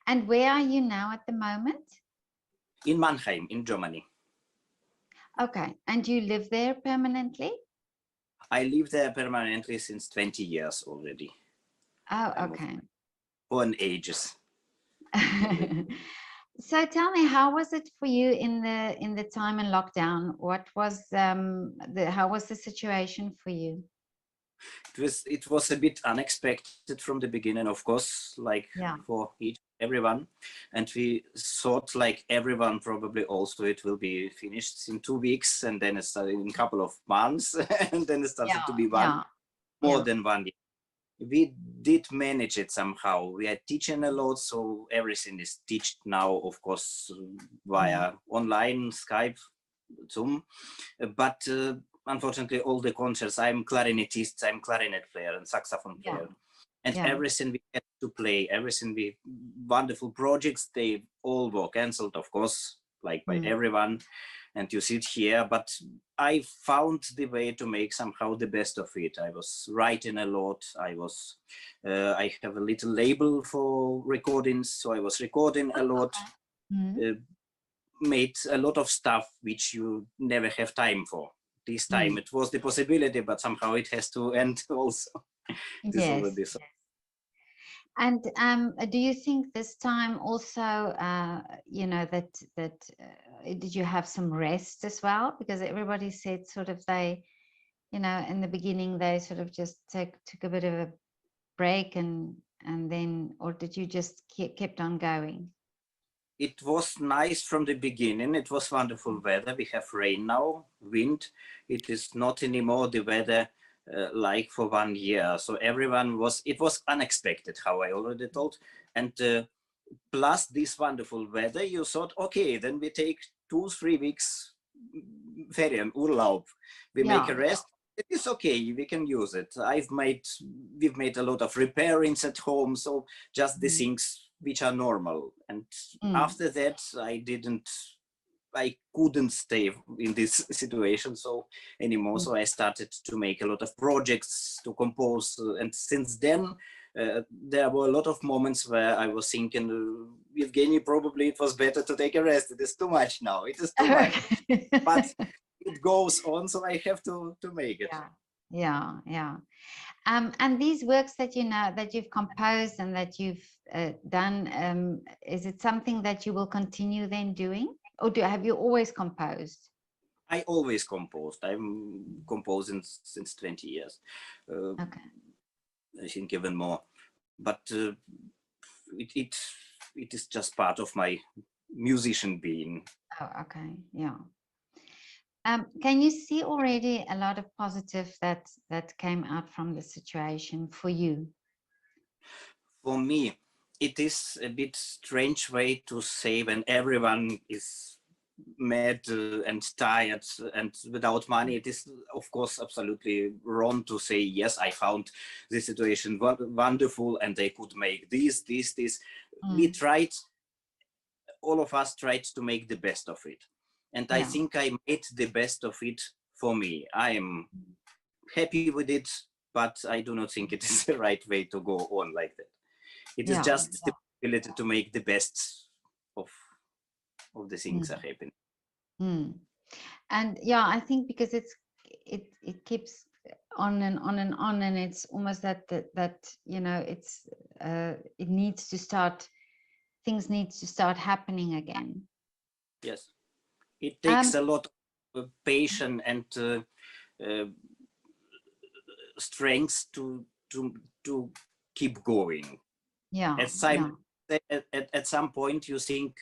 And where are you now at the moment? In Mannheim, in Germany. Okay. And you live there permanently? I live there permanently since 20 years already. Oh, I'm okay. born ages. So tell me, how was it for you in the time in lockdown? What was how was the situation for you? It was a bit unexpected from the beginning, of course, like Yeah. for everyone. And we thought, like everyone, probably also it will be finished in 2 weeks, and then it started in a couple of months, and then it started to be Yeah. more than 1 year. We did manage it somehow. We are teaching a lot, so everything is taught now, of course, via online, Skype, Zoom. But unfortunately, all the concerts, I'm clarinettist, I'm clarinet player and saxophone player. And everything we had to play, wonderful projects, they all were cancelled, of course, like by everyone. And you sit here, but I found the way to make somehow the best of it. I was writing a lot. I have a little label for recordings, so I was recording a lot. Made a lot of stuff which you never have time for. This time it was the possibility, but somehow it has to end also. Yes. And do you think this time also, you know, that did you have some rest as well? Because everybody said sort of they, you know, in the beginning they sort of just took a bit of a break and then, or did you just kept on going? It was nice from the beginning. It was wonderful weather. We have rain now, wind. It is not anymore the weather like for 1 year. So it was unexpected, how I already told. And plus this wonderful weather, you thought, okay, then we take 2-3 weeks Ferien, Urlaub. We make a rest. It is okay, we can use it. We've made a lot of repairings at home. So just the things which are normal. And after that, I couldn't stay in this situation so anymore. So I started to make a lot of projects to compose. And since then, there were a lot of moments where I was thinking, Evgeni, probably it was better to take a rest. It is too much now. It is too much. But it goes on, so I have to make it. Yeah. And these works that you know that you've composed and that you've done, is it something that you will continue then doing, or have you always composed? I always composed. I'm composing since 20 years. Okay. I think even more, but it is just part of my musician being. Oh, okay. Yeah. Can you see already a lot of positive that came out from the situation for you? For me, it is a bit strange way to say when everyone is mad and tired and without money. It is, of course, absolutely wrong to say, yes, I found the situation wonderful and they could make this. We tried, all of us tried to make the best of it. And I think I made the best of it for me. I am happy with it, but I do not think it is the right way to go on like that. It is just the ability to make the best of the things that are happening. And yeah, I think because it keeps on and on and on, and it's almost that you know, it's it needs to start, things need to start happening again. Yes, it takes a lot of patience and strength to keep going. At some point you think,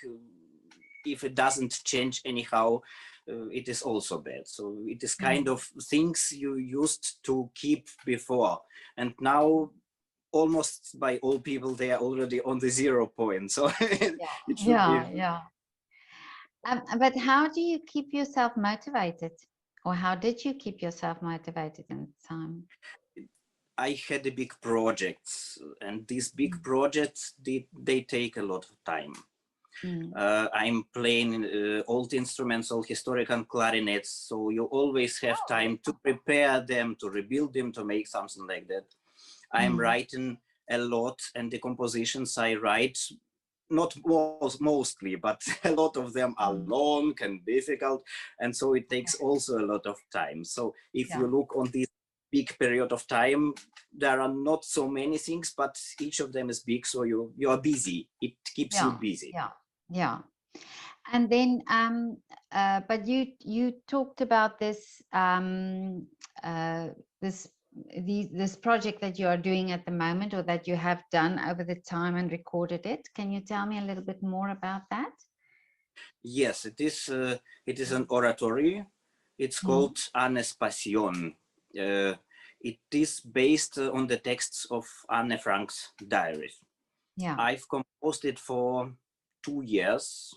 if it doesn't change anyhow, it is also bad. So it is kind of things you used to keep before, and now almost by all people they are already on the 0 point. So it should be. But how do you keep yourself motivated, or how did you keep yourself motivated in the time? I had a big projects, and these big projects, they take a lot of time. I'm playing old instruments, old historical clarinets, so you always have time to prepare them, to rebuild them, to make something like that. I'm writing a lot, and the compositions I write, not mostly, but a lot of them are long and difficult, and so it takes also a lot of time. So if you look on this big period of time, there are not so many things, but each of them is big, so you are busy. It keeps you busy. Yeah. And then, but you talked about this this project that you are doing at the moment, or that you have done over the time and recorded it. Can you tell me a little bit more about that? Yes, it is an oratory. It's called An espacion. It is based on the texts of Anne Frank's diaries. Yeah. I've composed it for 2 years,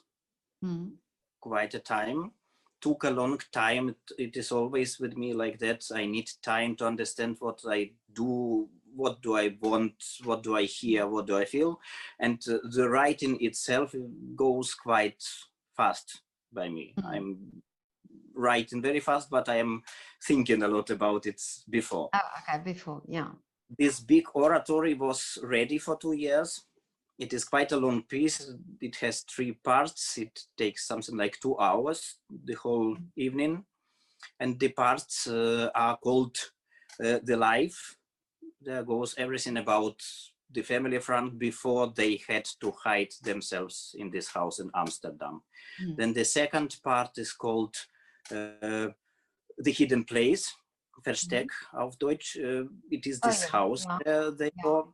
quite a time. Took a long time. It is always with me like that. I need time to understand what I do, what do I want, what do I hear, what do I feel. And the writing itself goes quite fast by me. I'm writing very fast, but I am thinking a lot about it before. Oh, okay, before, yeah. This big oratory was ready for 2 years. It is quite a long piece. It has 3 parts. It takes something like 2 hours, the whole evening. And the parts are called The Life. There goes everything about the family Frank before they had to hide themselves in this house in Amsterdam. Then the second part is called The Hidden Place. Versteck auf Deutsch. It is this house they were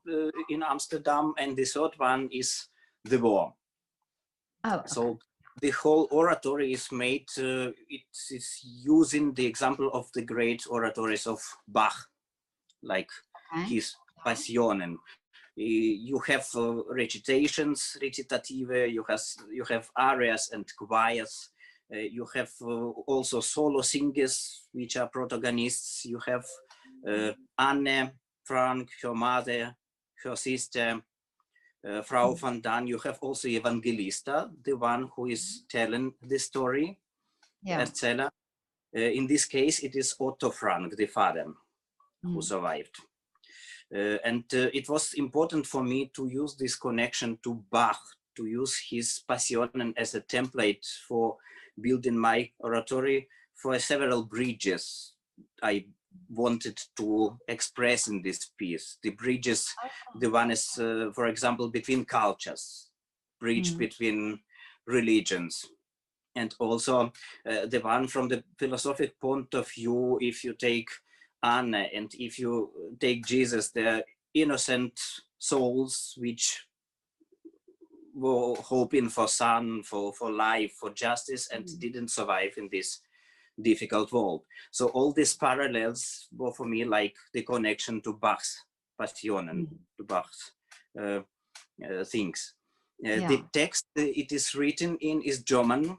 in Amsterdam, and the third one is the war. So the whole oratory is made, it is using the example of the great oratories of Bach, like his Passionen. You have recitations, recitative, you have arias and choirs. You have also solo singers, which are protagonists. You have Anne Frank, her mother, her sister, Frau van Dan. You have also Evangelista, the one who is telling the story, Erzähler. In this case, it is Otto Frank, the father, who survived. And it was important for me to use this connection to Bach, to use his Passionen as a template for building my oratory for several bridges I wanted to express in this piece. The bridges, the one is, for example, between cultures, bridge between religions. And also the one from the philosophic point of view, if you take Anne and if you take Jesus, they're innocent souls which were hoping for sun, for life, for justice, and didn't survive in this difficult world. So all these parallels were for me like the connection to Bach's Passionen, to Bach's things. The text it is written in is German.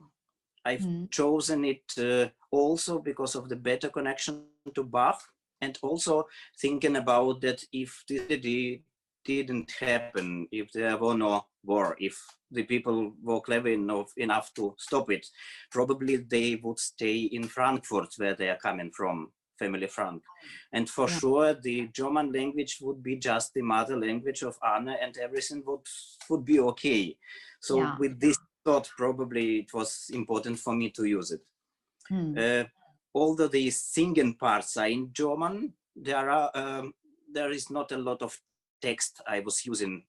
I've chosen it also because of the better connection to Bach, and also thinking about that if this didn't happen, if there were no war, if the people were clever enough to stop it, probably they would stay in Frankfurt, where they are coming from, family Frank. And for sure, the German language would be just the mother language of Anne, and everything would be okay. So with this thought, probably it was important for me to use it. Although the singing parts are in German, there is not a lot of text I was using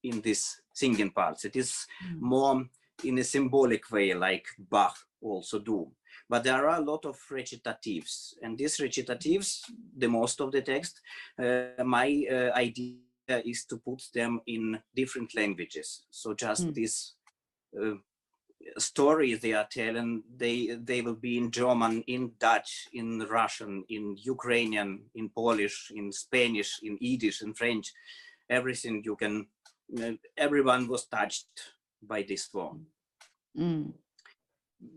in these singing parts. It is more in a symbolic way, like Bach also do. But there are a lot of recitatives, and these recitatives, the most of the text, my idea is to put them in different languages. So just this story they are telling, they will be in German, in Dutch, in Russian, in Ukrainian, in Polish, in Spanish, in Yiddish, in French, everything you can, everyone was touched by this form.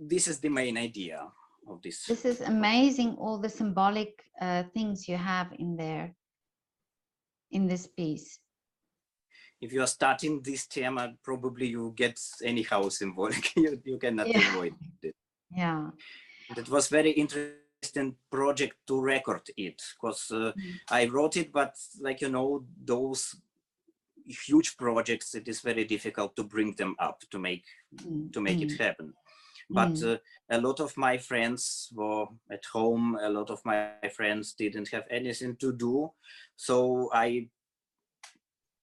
This is the main idea of this. This is amazing, all the symbolic things you have in there, in this piece. If you are starting this tema, probably you get anyhow symbolic. You cannot avoid it. Yeah. It was very interesting project to record it, because I wrote it, but like, you know, those huge projects, it is very difficult to bring them up to make it happen. But a lot of my friends were at home. A lot of my friends didn't have anything to do. So I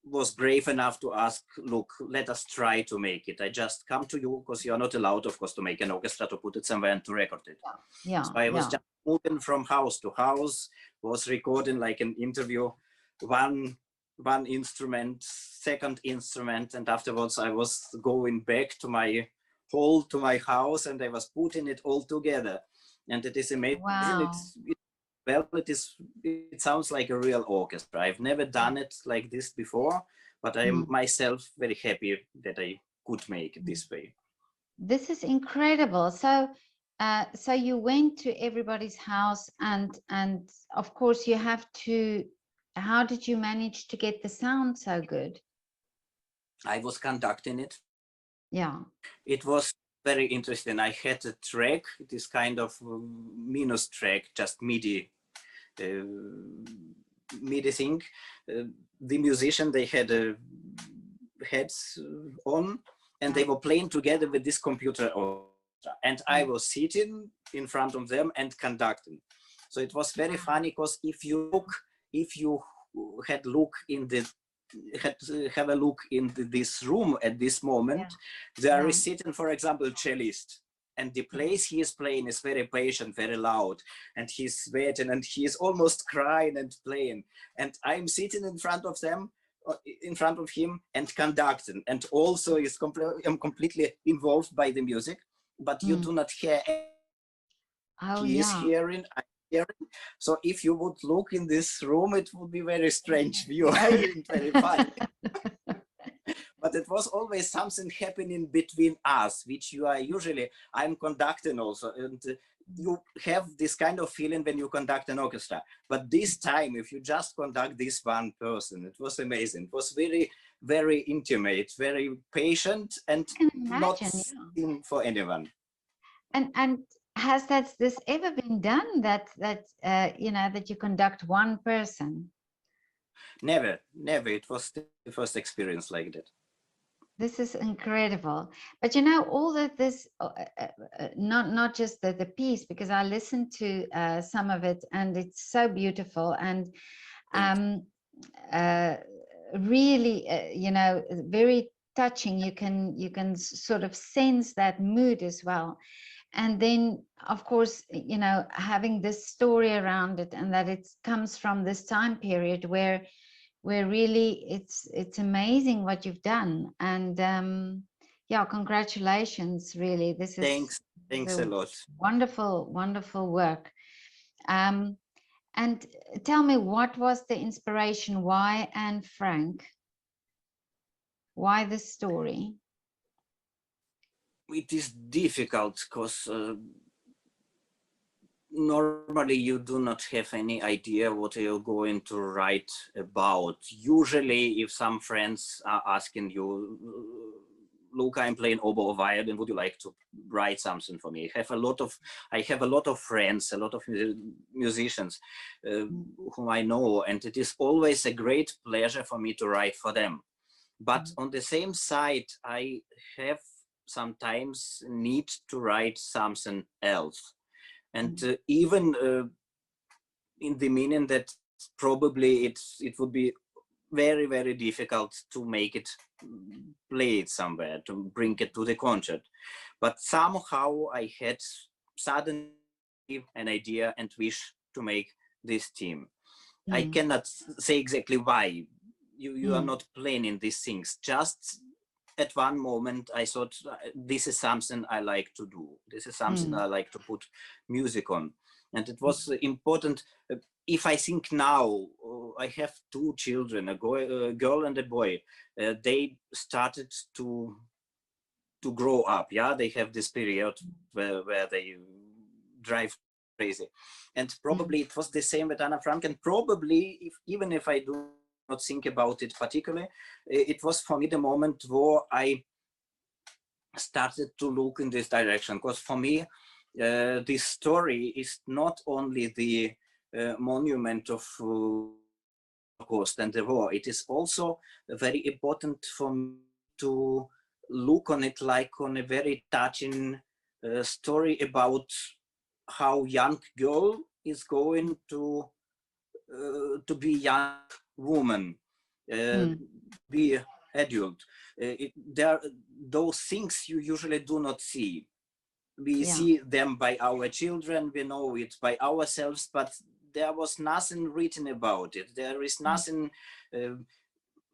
was brave enough to ask, look, let us try to make it. I just come to you, because you're not allowed, of course, to make an orchestra, to put it somewhere and to record it. So I was just moving from house to house, was recording like an interview, one instrument, second instrument, and afterwards I was going back to my hall, to my house, and I was putting it all together. And it is amazing. Wow. It sounds like a real orchestra. I've never done it like this before, but I'm myself very happy that I could make it this way. This is incredible. So so you went to everybody's house, and of course you have to, how did you manage to get the sound so good? I was conducting it. Yeah. It was very interesting. I had a track, it is kind of minus track, just MIDI thing. The musician, they had heads on, and they were playing together with this computer orchestra, and I was sitting in front of them and conducting. So it was very funny, because if you had have a look in this room at this moment, there is sitting, for example, cellist, and the place he is playing is very patient, very loud, and he's waiting, and he is almost crying and playing, and I'm sitting in front of them, in front of him, and conducting, and also I'm completely involved by the music, but you do not hear. He is hearing, I'm hearing. So if you would look in this room, it would be very strange view, very funny. But it was always something happening between us, which you are usually, I'm conducting also, and you have this kind of feeling when you conduct an orchestra. But this time, if you just conduct this one person, it was amazing. It was very, very intimate, very patient, and not in for anyone. And has this ever been done, that you know, that you conduct one person? Never. It was the first experience like that. This is incredible. But you know, all of this, not just the piece, because I listened to some of it, and it's so beautiful, and really, you know, very touching. You can sort of sense that mood as well. And then, of course, you know, having this story around it, and that it comes from this time period where really it's amazing what you've done. And yeah, congratulations, really. This is thanks a lot. Wonderful work. And tell me, what was the inspiration? Why Anne Frank? Why this story? It is difficult, because normally you do not have any idea what you're going to write about. Usually, if some friends are asking you, look, I'm playing oboe or violin, would you like to write something for me? I have a lot of friends, a lot of musicians whom I know, and it is always a great pleasure for me to write for them. But on the same side, I have sometimes need to write something else. And even in the meaning that probably it would be very, very difficult to make it, play it somewhere, to bring it to the concert. But somehow I had suddenly an idea and wish to make this team. I cannot say exactly why. You are not planning these things. Just at one moment I thought, this is something I like to do. This is something I like to put music on. And it was important. If I think now, I have two children, a girl and a boy. They started to grow up. Yeah, they have this period where they drive crazy. And probably it was the same with Anna Frank. And probably, even if I do not think about it particularly, it was for me the moment where I started to look in this direction. Because for me, this story is not only the monument of Holocaust and the war, it is also very important for me to look on it like on a very touching story about how young girl is going to be young woman, be adult. There, those things you usually do not see. We see them by our children, we know it by ourselves, but there was nothing written about it. There is nothing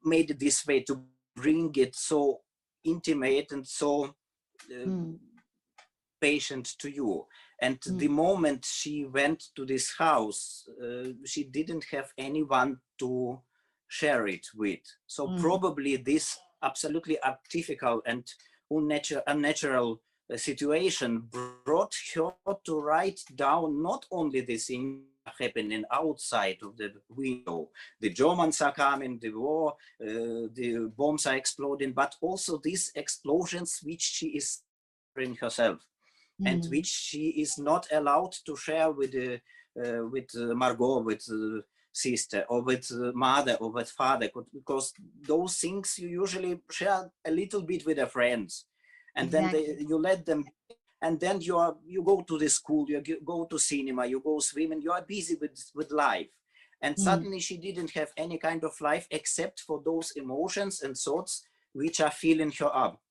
made this way to bring it so intimate and so patient to you. And the moment she went to this house, she didn't have anyone to share it with. So probably this absolutely atypical and unnatural situation brought her to write down not only the things happening outside of the window, the Germans are coming, the war, the bombs are exploding, but also these explosions which she is in herself, and which she is not allowed to share with Margot, with sister, or with mother, or with father, because those things you usually share a little bit with their friends, and then you let them, and then you go to the school, you go to cinema, you go swimming, you are busy with life, and suddenly she didn't have any kind of life except for those emotions and thoughts which are filling her up.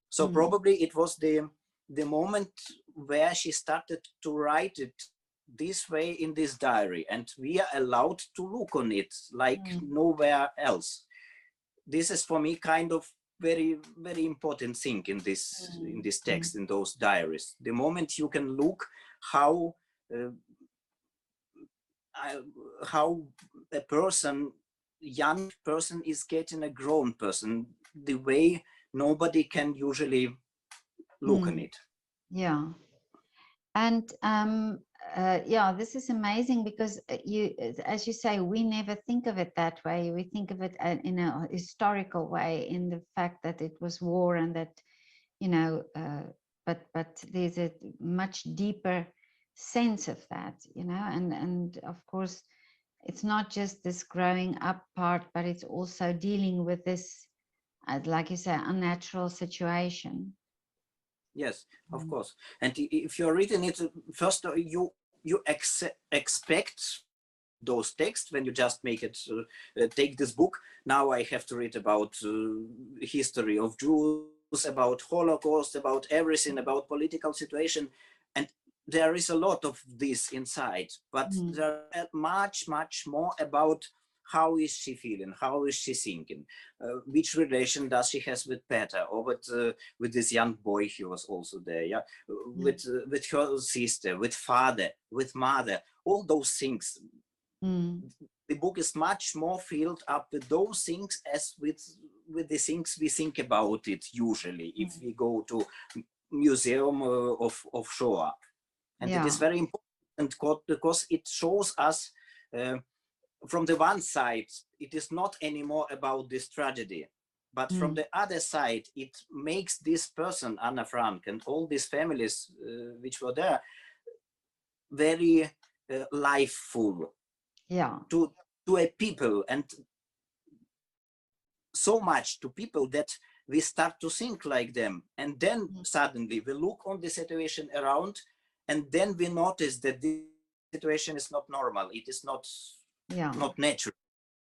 So probably it was the moment where she started to write it this way in this diary, and we are allowed to look on it like nowhere else. This is for me kind of very, very important thing in this text, in those diaries. The moment you can look how a person, young person, is getting a grown person, the way nobody can usually look on it. Yeah. And this is amazing, because as you say, we never think of it that way. We think of it in a historical way, in the fact that it was war, and that, but there's a much deeper sense of that, and of course, it's not just this growing up part, but it's also dealing with this, like you say, unnatural situation. Yes, of course. And if you're reading it, first you expect those texts when you just make it, take this book. Now I have to read about history of Jews, about Holocaust, about everything, about political situation. And there is a lot of this inside, but there are much, much more about how is she feeling, how is she thinking, which relation does she has with Peter, or with this young boy who was also there, with her sister, with father, with mother, all those things. The book is much more filled up with those things as with the things we think about it usually if we go to museum of Shoah. And it is very important because it shows us, from the one side, it is not anymore about this tragedy, but from the other side, it makes this person, Anna Frank, and all these families which were there, very lifeful to a people, and so much to people that we start to think like them. And then suddenly we look on the situation around, and then we notice that the situation is not normal. It is not natural.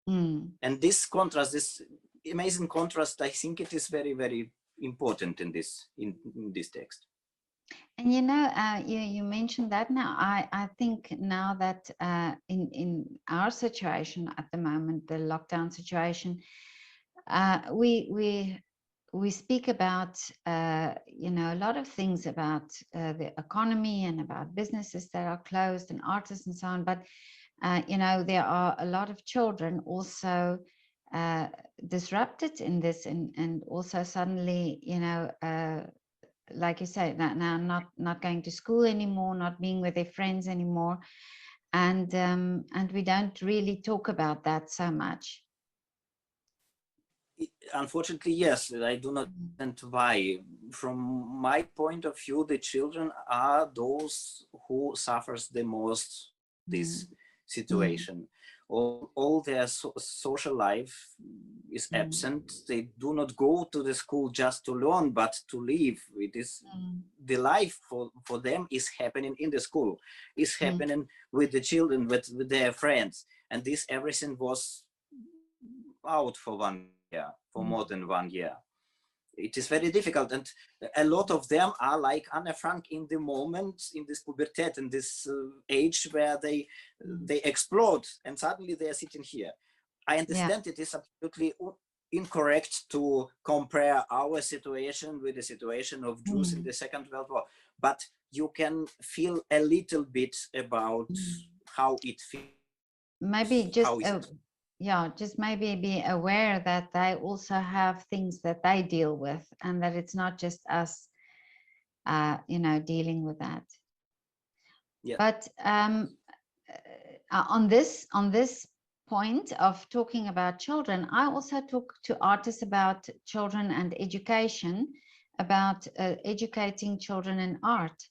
And this contrast, this amazing contrast, I think it is very, very important in this text. And you mentioned that. Now I think now that in our situation at the moment, the lockdown situation, we speak about a lot of things about the economy and about businesses that are closed and artists and so on, but there are a lot of children also disrupted in this, and also suddenly like you say, now not going to school anymore, not being with their friends anymore, and we don't really talk about that so much. Unfortunately, yes. I do not understand why. From my point of view, the children are those who suffers the most this situation. all their social life is absent. They do not go to the school just to learn, but to live. It is the life for them is happening in the school, is happening with the children, with their friends. And this everything was out for 1 year, for more than 1 year. It is very difficult, and a lot of them are like Anne Frank in the moment, in this puberty, in this age where they explode, and suddenly they are sitting here. I understand it is absolutely incorrect to compare our situation with the situation of Jews in the Second World War, but you can feel a little bit about how it feels. Maybe just just maybe be aware that they also have things that they deal with, and that it's not just us dealing with that. But on this point of talking about children, I also talk to artists about children and education, about educating children in art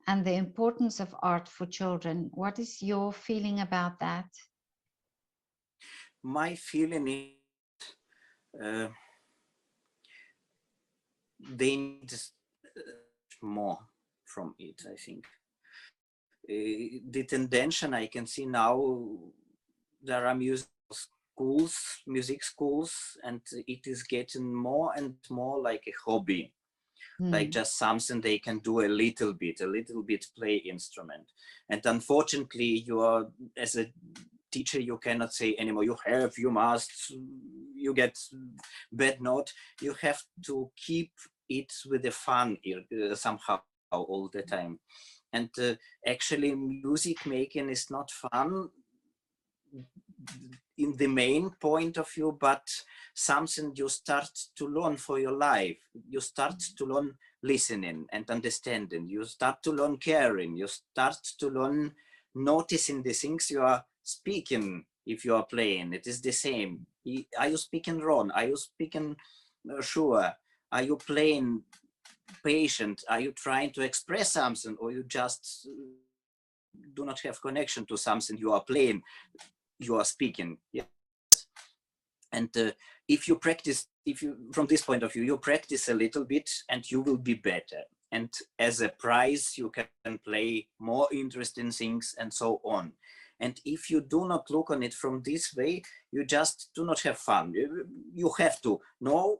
and the importance of art for children. What is your feeling about that? My feeling is they need more from it, I think. The tendency I can see now, there are music schools, and it is getting more and more like a hobby, like just something they can do a little bit play instrument. And unfortunately, you are, as a teacher, you cannot say anymore, you must, you get bad note. You have to keep it with the fun somehow all the time. And actually music making is not fun in the main point of view, but something you start to learn for your life. You start to learn listening and understanding. You start to learn caring. You start to learn noticing the things you are speaking. If you are playing, it is the same. Are you speaking wrong? Are you speaking sure? Are you playing patient? Are you trying to express something, or you just do not have connection to something you are playing, you are speaking? Yes. And if you practice, from this point of view, you practice a little bit and you will be better. And as a prize, you can play more interesting things and so on. And if you do not look on it from this way, you just do not have fun. You have to know,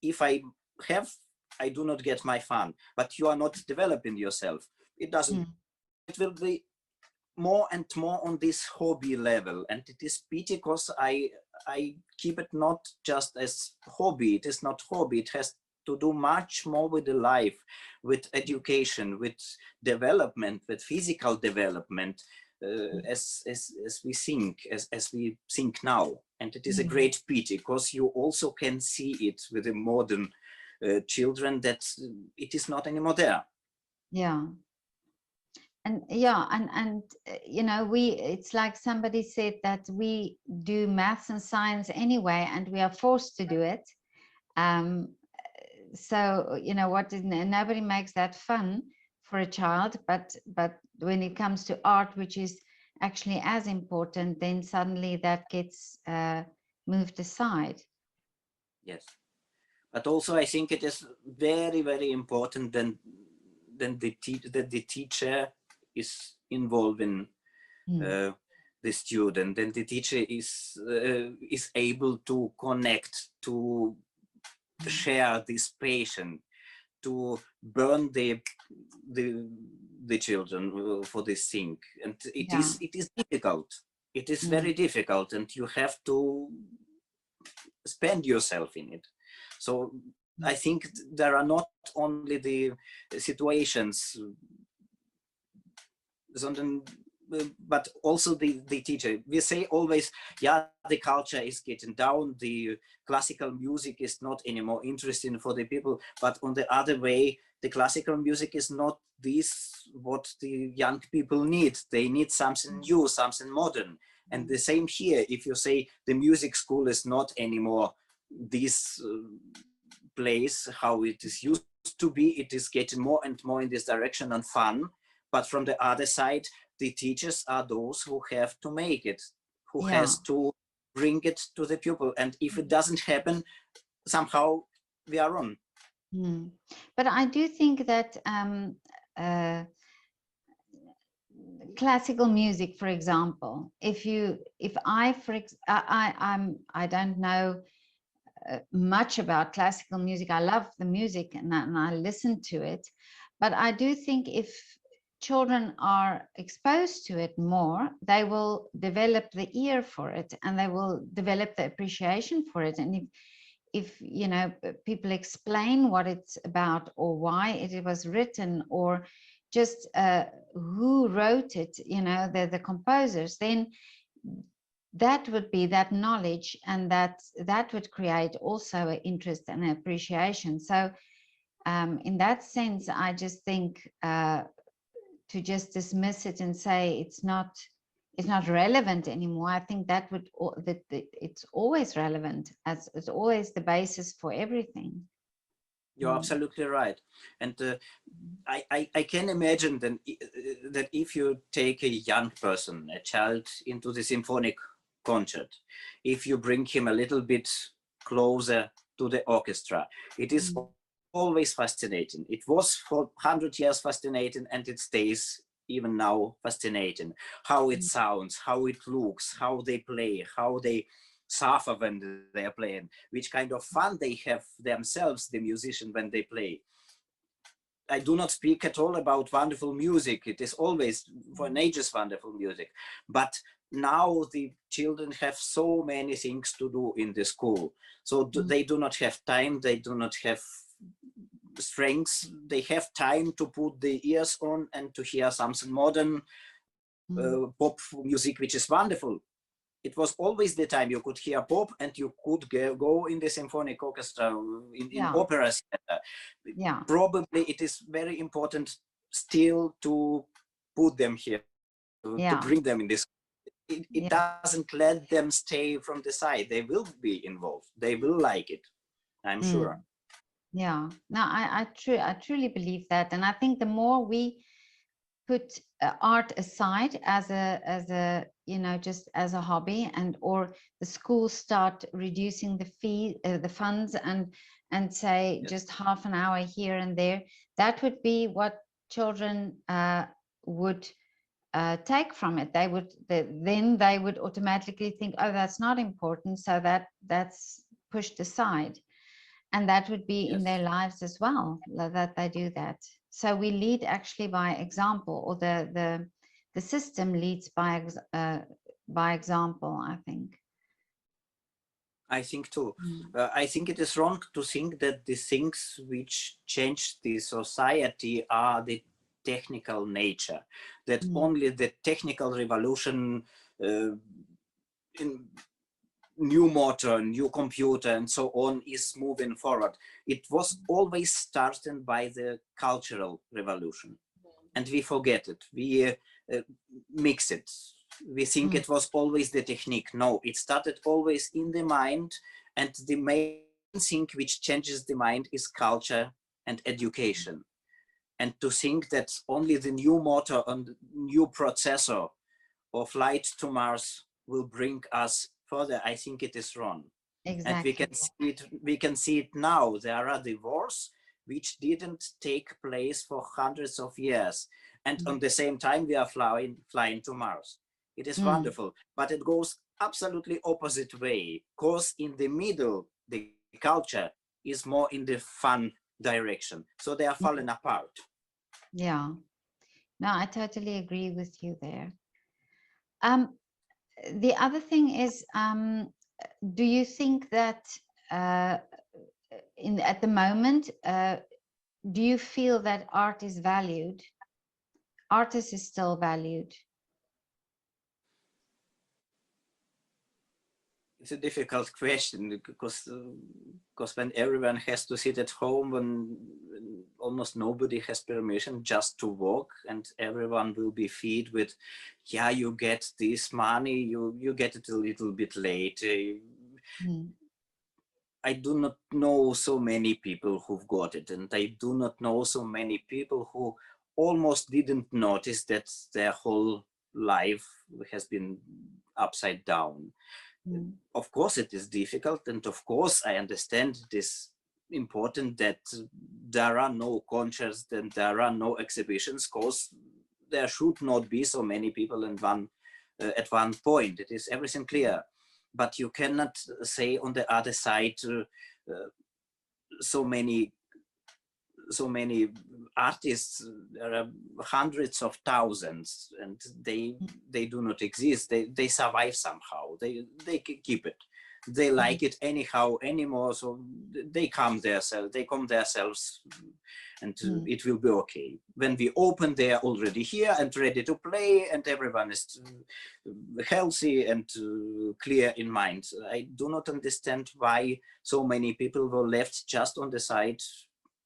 if I do not get my fun, but you are not developing yourself. It doesn't, it will be more and more on this hobby level. And it is pity, because I keep it not just as hobby. It is not hobby. It has to do much more with the life, with education, with development, with physical development, as we think now. And it is a great pity, because you also can see it with the modern children, that it is not anymore there. And it's like somebody said that we do maths and science anyway, and we are forced to do it. So nobody makes that fun for a child, but when it comes to art, which is actually as important, then suddenly that gets moved aside. Yes, but also I think it is very, very important that the teacher is involved in the student, and the teacher is able to connect, to share this passion, to burn the children for this thing. And it is difficult. It is very difficult, and you have to spend yourself in it. So I think there are not only the situations, but also the teacher. We say always, the culture is getting down, the classical music is not anymore interesting for the people, but on the other way, the classical music is not this what the young people need. They need something new, something modern. And the same here, if you say the music school is not anymore this place how it is used to be, it is getting more and more in this direction and fun. But from the other side, the teachers are those who have to make it, who has to bring it to the pupil. And if it doesn't happen, somehow we are wrong. But I do think that classical music, for example, I don't know much about classical music. I love the music and I listen to it, but I do think if children are exposed to it more, they will develop the ear for it and they will develop the appreciation for it. And if you know, people explain what it's about or why it was written or just who wrote it, you know, the composers, then that would be that knowledge, and that would create also an interest and appreciation. So in that sense, I just think to just dismiss it and say it's not relevant anymore, I think that would it's always relevant, as it's always the basis for everything. You're absolutely right. And I can imagine then that if you take a young person, a child, into the symphonic concert, if you bring him a little bit closer to the orchestra, it is always fascinating. It was for 100 years fascinating, and it stays even now fascinating. How it sounds, how it looks, how they play, how they suffer when they are playing, which kind of fun they have themselves, the musician, when they play. I do not speak at all about wonderful music. It is always for ages wonderful music. But now the children have so many things to do in the school. So they do not have time, they do not have strengths. They have time to put the ears on and to hear something modern, pop music, which is wonderful. It was always the time you could hear pop and you could go in the symphonic orchestra, in opera theater. Probably it is very important still to put them here, to bring them in this. It doesn't let them stay from the side. They will be involved. They will like it, I'm sure. Yeah, no, I truly believe that. And I think the more we put art aside as a you know, just as a hobby, and or the schools start reducing the funds and say just half an hour here and there, that would be what children would take from it. Then they would automatically think, oh, that's not important, so that's pushed aside, and that would be in their lives as well, that they do that. So we lead actually by example, or the system leads by example, I think. I think too. I think it is wrong to think that the things which change the society are the technical nature, that only the technical revolution, in new motor, new computer, and so on, is moving forward. It was always starting by the cultural revolution, and we forget it. We mix it. We think it was always the technique. No, it started always in the mind, and the main thing which changes the mind is culture and education. And to think that only the new motor and new processor or flight to Mars will bring us further, I think it is wrong. Exactly. And we can see it now. There are the wars which didn't take place for hundreds of years, and on the same time we are flying to Mars. It is wonderful, but it goes absolutely opposite way, because in the middle the culture is more in the fun direction, so they are falling apart. Yeah, no, I totally agree with you there. The other thing is, do you think that at the moment, do you feel that art is valued? Artist is still valued? It's a difficult question, because when everyone has to sit at home, when almost nobody has permission just to walk, and everyone will be fed with, yeah, you get this money, you get it a little bit late. I do not know so many people who've got it, and I do not know so many people who almost didn't notice that their whole life has been upside down. Of course it is difficult, and of course I understand it is important that there are no concerts and there are no exhibitions, because there should not be so many people in one at one point. It is everything clear, but you cannot say on the other side so many artists. There are hundreds of thousands, and they do not exist. They survive somehow. They keep it. They like it anyhow anymore, so they come themselves, and it will be okay. When we open, they are already here and ready to play, and everyone is healthy and clear in mind. I do not understand why so many people were left just on the side,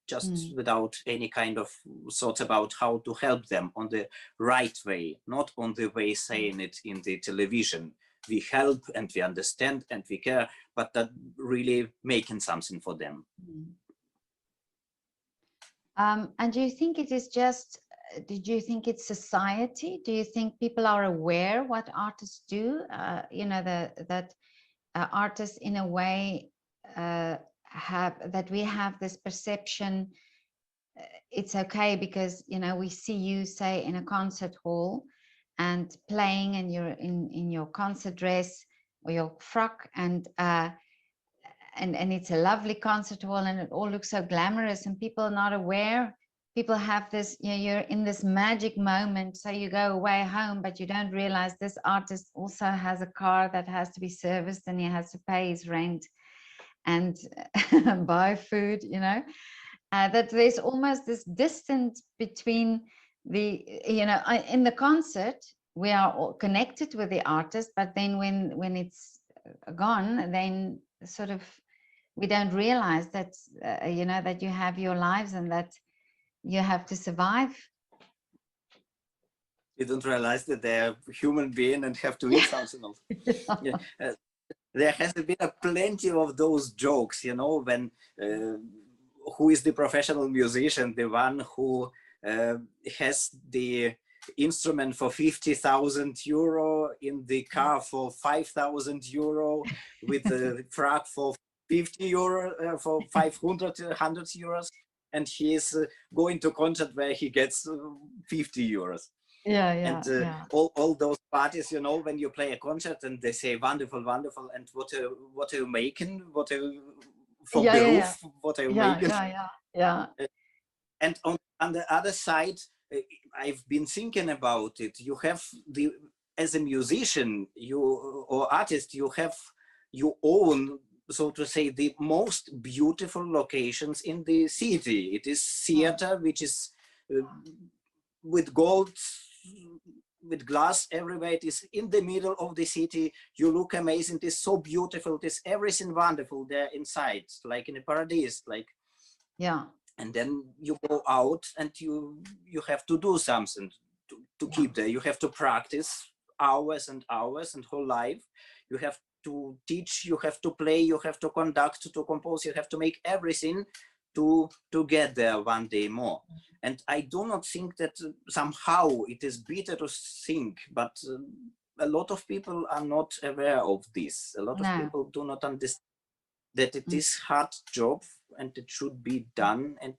just without any kind of thoughts about how to help them on the right way, not on the way saying it in the television. We help and we understand and we care, but that really making something for them. And do you think it is just, did you think it's society? Do you think people are aware what artists do? You know, that artists in a way we have this perception, it's okay because, you know, we see you, say, in a concert hall and playing, and you're in your concert dress or your frock, and it's a lovely concert hall and it all looks so glamorous, and people are not aware. People have this, you know, you're in this magic moment, so you go away home, but you don't realize this artist also has a car that has to be serviced, and he has to pay his rent and buy food, you know. That there's almost this distance between the, you know, in the concert we are all connected with the artist, but then when it's gone, then sort of we don't realize that you know, that you have your lives and that you have to survive. You don't realize that they're human being and have to eat something else. Yeah. There has been plenty of those jokes, you know, when who is the professional musician, the one who has the instrument for 50,000 euro, in the car for 5,000 euro, with the truck for 50 euro, for 500 euros, and he is going to concert where he gets 50 euros. And all those parties, you know, when you play a concert and they say wonderful, wonderful, and what are you making? What are you for the roof? What are you making? And on the other side, I've been thinking about it. You have as a musician, or artist, you own, so to say, the most beautiful locations in the city. It is theater, which is with gold, with glass everywhere. It is in the middle of the city. You look amazing. It is so beautiful. It is everything wonderful there inside, like in a paradise, like. And then you go out and you have to do something to keep there. You have to practice hours and hours and whole life. You have to teach, you have to play, you have to conduct, to compose, you have to make everything to get there one day more. And I do not think that somehow it is better to think, but a lot of people are not aware of this. A lot of people do not understand that it is hard job and it should be done. And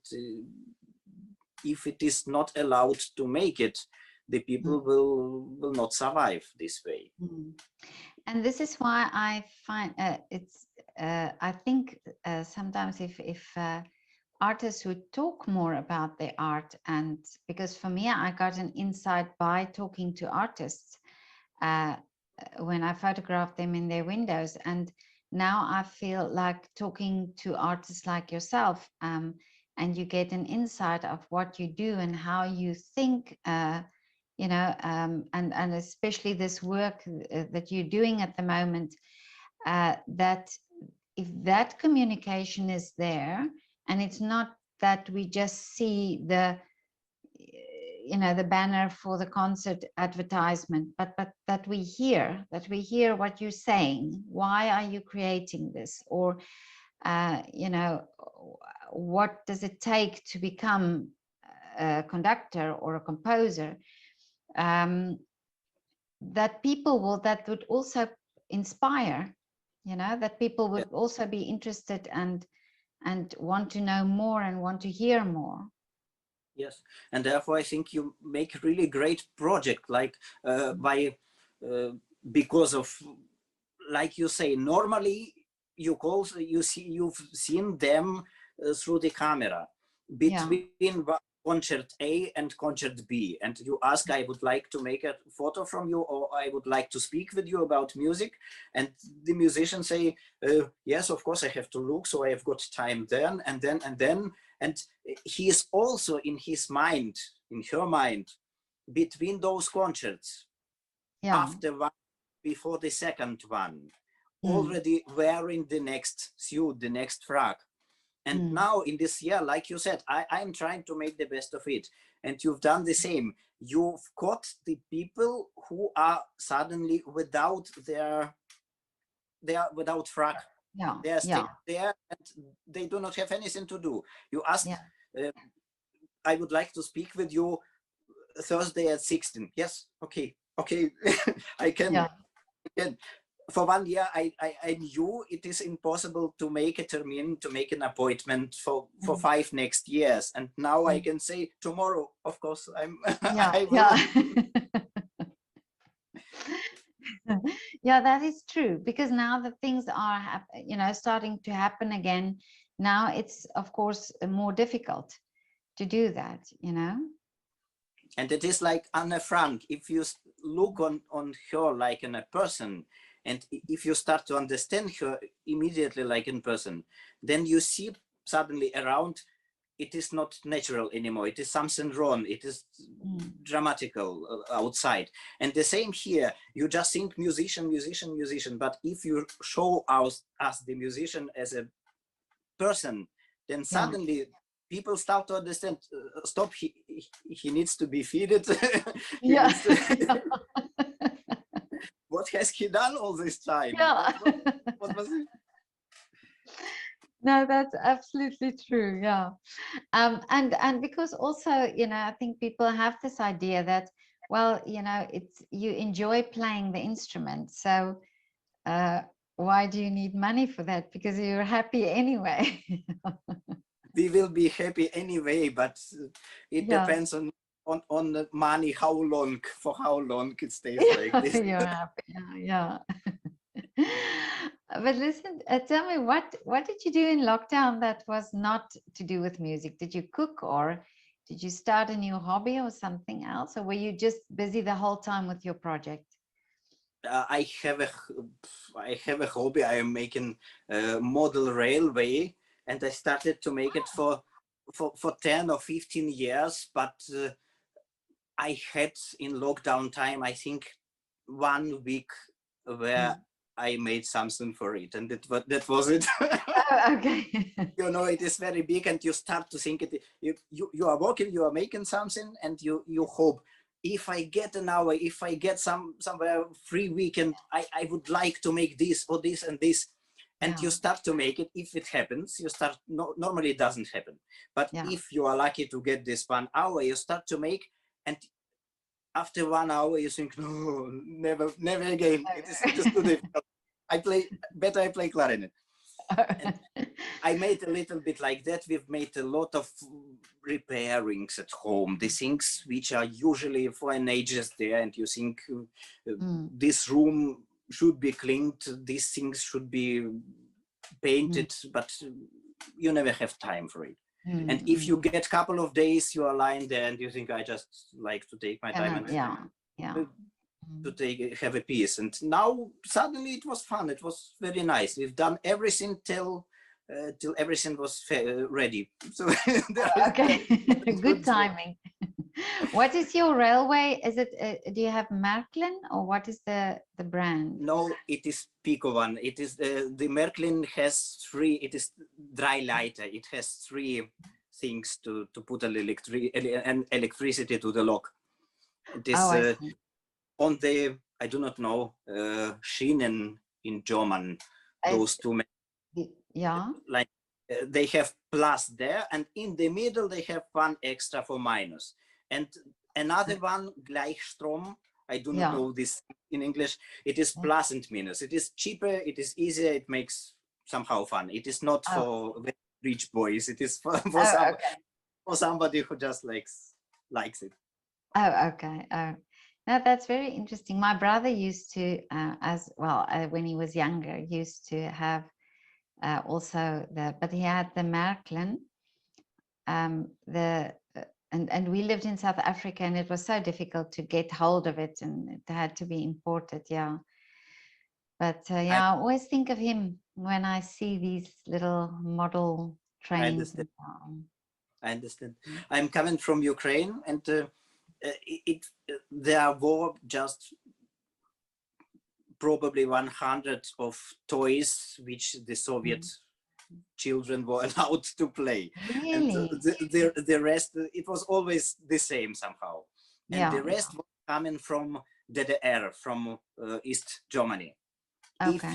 if it is not allowed to make it, the people will not survive this way. And this is why I find I think sometimes if artists would talk more about their art, and because for me, I got an insight by talking to artists when I photographed them in their windows, and now I feel like talking to artists like yourself, and you get an insight of what you do and how you think, you know, and especially this work that you're doing at the moment, that if that communication is there, and it's not that we just see the, you know, the banner for the concert advertisement, but that we hear what you're saying. Why are you creating this? Or you know, what does it take to become a conductor or a composer? that that would also inspire, you know, that people would also be interested and want to know more and want to hear more. Yes, and therefore I think you make a really great project, like because of, like you say, normally you've seen them through the camera between concert A and concert B, and you ask, I would like to make a photo from you, or I would like to speak with you about music, and the musicians say, yes, of course I have to look, so I have got time then and then and then. And he is also in his mind, in her mind, between those concerts, after one, before the second one, already wearing the next suit, the next frock. And now in this year, like you said, I'm trying to make the best of it. And you've done the same. You've got the people who are suddenly without without frock. They are staying there and they do not have anything to do. You ask, I would like to speak with you Thursday at 16. Yes, okay. I can. For 1 year, I knew it is impossible to make a termin, to make an appointment for 5 next years. And now I can say tomorrow, of course, I will. Yeah, that is true, because now that things are, you know, starting to happen again, now it's of course more difficult to do that, you know. And it is like Anne Frank, if you look on her like in a person, and if you start to understand her immediately like in person, then you see suddenly around, it is not natural anymore. It is something wrong. It is dramatical outside. And the same here, you just think musician. But if you show us the musician as a person, then suddenly people start to understand, stop, he needs to be fed. What has he done all this time? What was it? No, that's absolutely true. Yeah. And because also, you know, I think people have this idea that, well, you know, you enjoy playing the instrument. So why do you need money for that? Because you're happy anyway. We will be happy anyway, but it depends on the money, for how long it stays like this. You're happy. Yeah. But listen, tell me, what did you do in lockdown that was not to do with music? Did you cook, or did you start a new hobby or something else? Or were you just busy the whole time with your project? I have a hobby. I am making a model railway, and I started to make it for 10 or 15 years, but I had in lockdown time, I think 1 week where I made something for it, and that was it. Oh, okay. You know, it is very big, and you start to think it. You are working, you are making something, and you hope, if I get an hour, if I get somewhere free weekend, I would like to make this or this and this. And you start to make it. If it happens, you start, normally it doesn't happen. But if you are lucky to get this 1 hour, you start to make, and after 1 hour you think, no, never again. It is too difficult. I play clarinet. And I made a little bit like that. We've made a lot of repairings at home, the things which are usually for an ages there, and you think this room should be cleaned, these things should be painted, but you never have time for it. And if you get a couple of days, you are lying there and you think, I just like to take my time and to have a piece. And now suddenly it was fun. It was very nice. We've done everything till everything was ready. So okay, good timing. What is your railway? Is it? Do you have Märklin, or what is the brand? No, it is Pico one. It is the Märklin has 3. It is dry lighter. It has 3 things to put an electricity to the lock. It is on the, I do not know, Schienen in German. Those 2. Like they have plus there, and in the middle they have 1 extra for minus, and another one Gleichstrom I do not know this in English. It is plus and minus. It is cheaper. It is easier. It makes somehow fun. It is not for very rich boys. It is for for somebody who just likes it. Oh, okay. Oh, now that's very interesting. My brother used to, as well, when he was younger, used to have also but he had the Märklin, and we lived in South Africa, and it was so difficult to get hold of it, and it had to be imported. Yeah. But I always think of him when I see these little model trains. I understand. I'm coming from Ukraine, and there were just probably 100 of toys which the Soviet children were allowed to play. Really? And the rest, it was always the same somehow. And the rest was coming from DDR, from East Germany. Okay.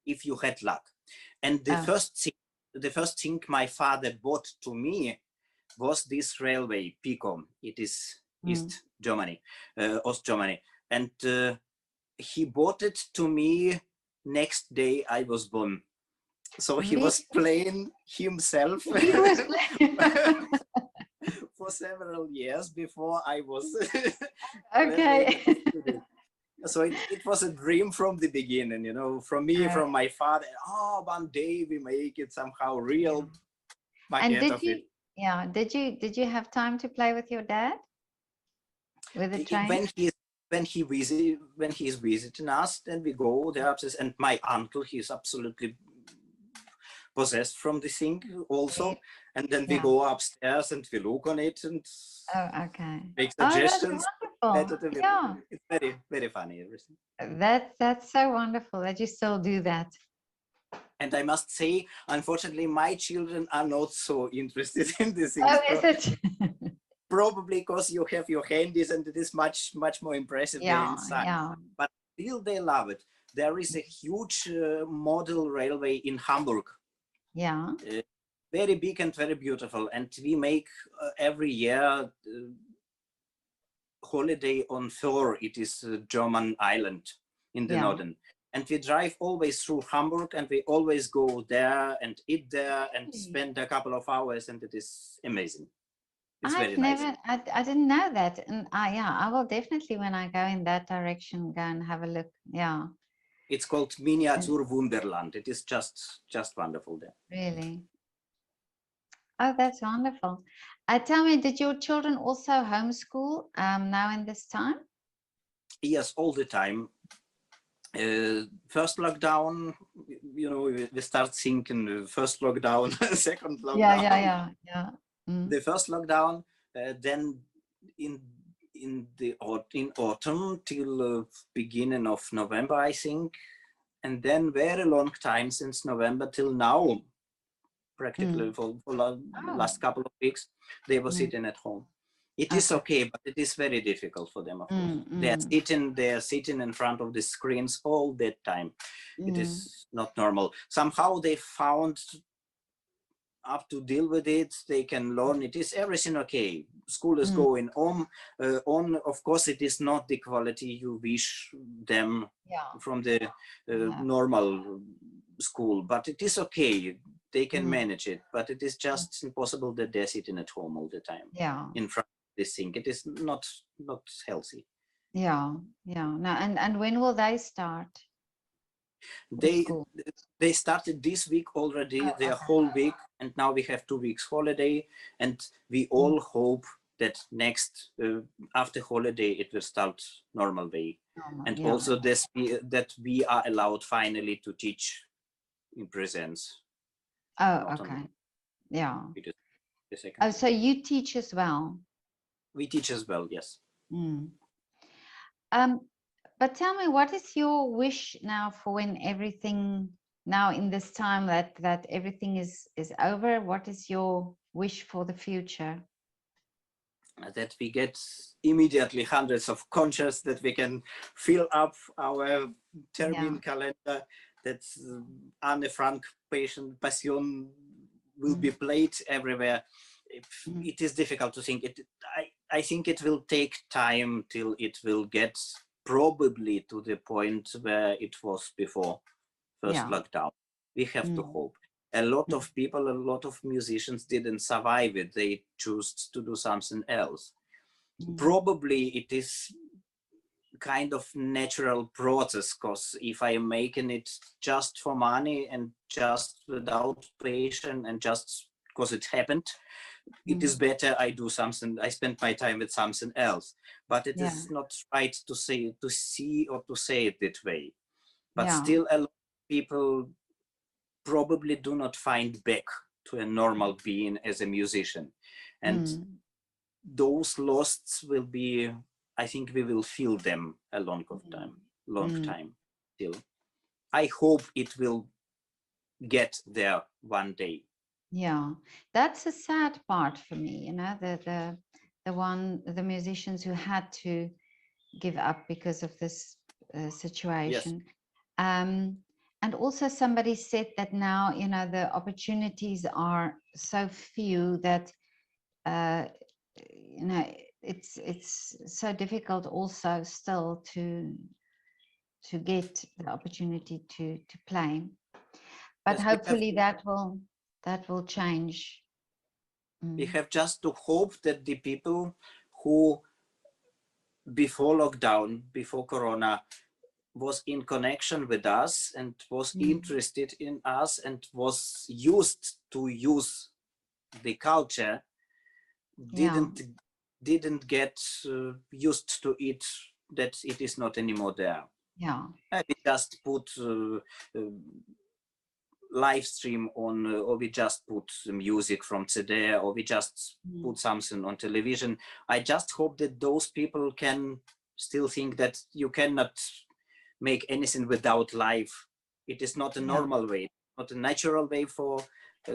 If you had luck. And the first thing my father bought to me was this railway, Pico. It is East Germany, Ost Germany. And he bought it to me next day I was born. So he was playing himself for several years before I was. Okay. So it was a dream from the beginning, you know, from me, from my father. Oh, one day we make it somehow real. And did you have time to play with your dad? With the train? When he is visiting us, then we go there upstairs. And my uncle, he's absolutely possessed from the thing also. And then we go upstairs and we look on it and make suggestions. It's very, very funny. Everything. That's so wonderful that you still do that. And I must say, unfortunately, my children are not so interested in this. Oh, is it? Probably because you have your handies and it is much more impressive than inside. But still they love it. There is a huge model railway in Hamburg. Yeah. Very big and very beautiful. And we make every year holiday on Thor. It is a German island in the northern. And we drive always through Hamburg, and we always go there and eat there and spend a couple of hours, and it is amazing. It's very nice. I didn't know that. And I will definitely, when I go in that direction, go and have a look. Yeah. It's called Miniatur Wunderland. It is just wonderful there. Really? Oh, that's wonderful. Tell me, did your children also homeschool now in this time? Yes, all the time. First lockdown, you know, we start thinking first lockdown, second lockdown. Yeah. The first lockdown, then in autumn till beginning of November, I think, and then very long time since November till now, practically for last couple of weeks, they were sitting at home. It is okay, but it is very difficult for them, of course. They are sitting in front of the screens all that time. It is not normal. Somehow they found up to deal with it. They can learn. It is everything okay. School is going on. Of course, it is not the quality you wish them from the normal school, but it is okay. They can manage it, but it is just impossible that they're sitting at home all the time in front of this thing. It is not healthy. No. And when will they start? They started this week already, their whole week, and now we have 2 weeks holiday, and we all hope that next after holiday it will start normal way, also that we are allowed finally to teach in presence. Okay. So you teach as well? We teach as well, yes. But tell me, what is your wish now for when everything, now in this time that everything is over? What is your wish for the future? That we get immediately hundreds of concerts, that we can fill up our termin calendar, that Anne Frank Passion will be played everywhere. It is difficult to think. I think it will take time till it will get probably to the point where it was before first lockdown. We have to hope. A lot of people, a lot of musicians didn't survive it. They chose to do something else. Probably it is kind of natural process, because if I am making it just for money and just without passion and just because it happened, it is better I do something, I spend my time with something else. But it is not right to say, to see or to say it that way. But still a lot of people probably do not find back to a normal being as a musician. And those losts will be, I think we will feel them a long time still. I hope it will get there one day. Yeah, that's a sad part for me, you know, the musicians who had to give up because of this situation. Yes. And also somebody said that now, you know, the opportunities are so few that, you know, it's so difficult also still to get the opportunity to play. But Yes, hopefully that will change. We have just to hope that the people who before lockdown, before Corona, was in connection with us and was interested in us and was used to use the culture, didn't get used to it, that it is not anymore there. Yeah. We just put live stream on, or we just put music from CD, or we just put something on television. I just hope that those people can still think that you cannot make anything without life. It is not a normal way, not a natural way for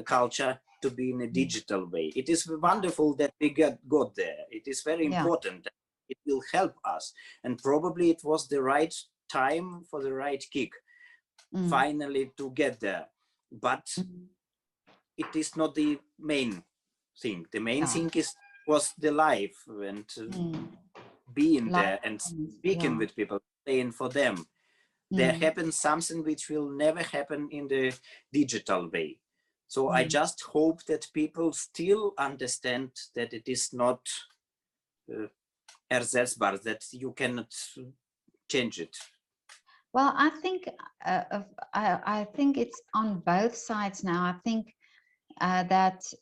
culture to be in a digital way. It is wonderful that we got there. It is very important. It will help us. And probably it was the right time for the right kick, finally, to get there. But it is not the main thing. The main thing was the life and being there and speaking with people, playing for them. There happens something which will never happen in the digital way. So I just hope that people still understand that it is not ersetzbar, that you cannot change it. Well, I think it's on both sides now. I think that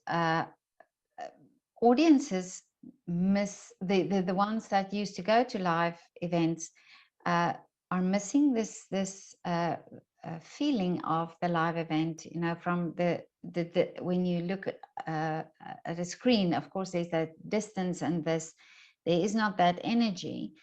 audiences miss the ones that used to go to live events are missing this feeling of the live event. You know, from the when you look at a screen, of course, there's that distance and there is not that energy.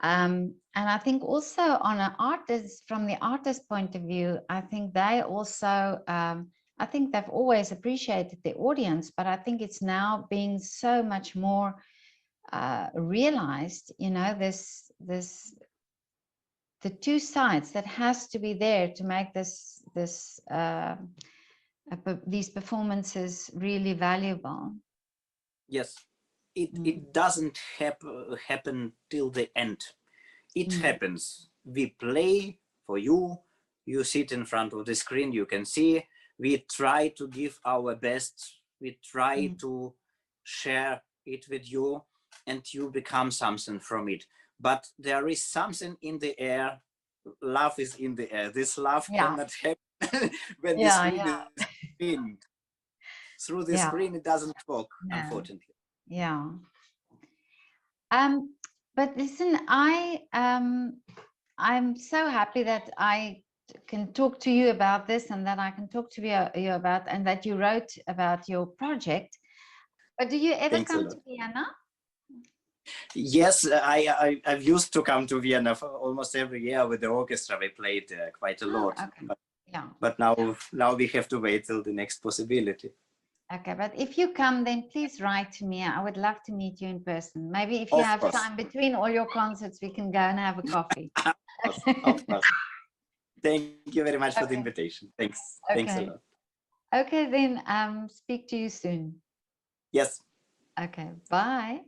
And I think also on an artist, from the artist point of view, I think they also, I think they've always appreciated the audience, but I think it's now being so much more realized, you know, the two sides that has to be there to make these performances really valuable. Yes. It doesn't happen till the end. It happens. We play for you. You sit in front of the screen. You can see. We try to give our best. We try to share it with you, and you become something from it. But there is something in the air. Love is in the air. This love cannot happen when the screen is pinned. Through the screen, it doesn't work, unfortunately. Yeah. But listen, I'm so happy that I can talk to you about this, and that I can talk to you about, and that you wrote about your project. But do you ever come to Vienna? Yes, I've used to come to Vienna for almost every year with the orchestra. We played quite a lot. Okay. But now we have to wait till the next possibility. Okay, but if you come, then please write to me. I would love to meet you in person. Maybe if you have time between all your concerts, we can go and have a coffee. Of course. Thank you very much for the invitation. Thanks. Thanks a lot. Okay, then speak to you soon. Yes. Okay, bye.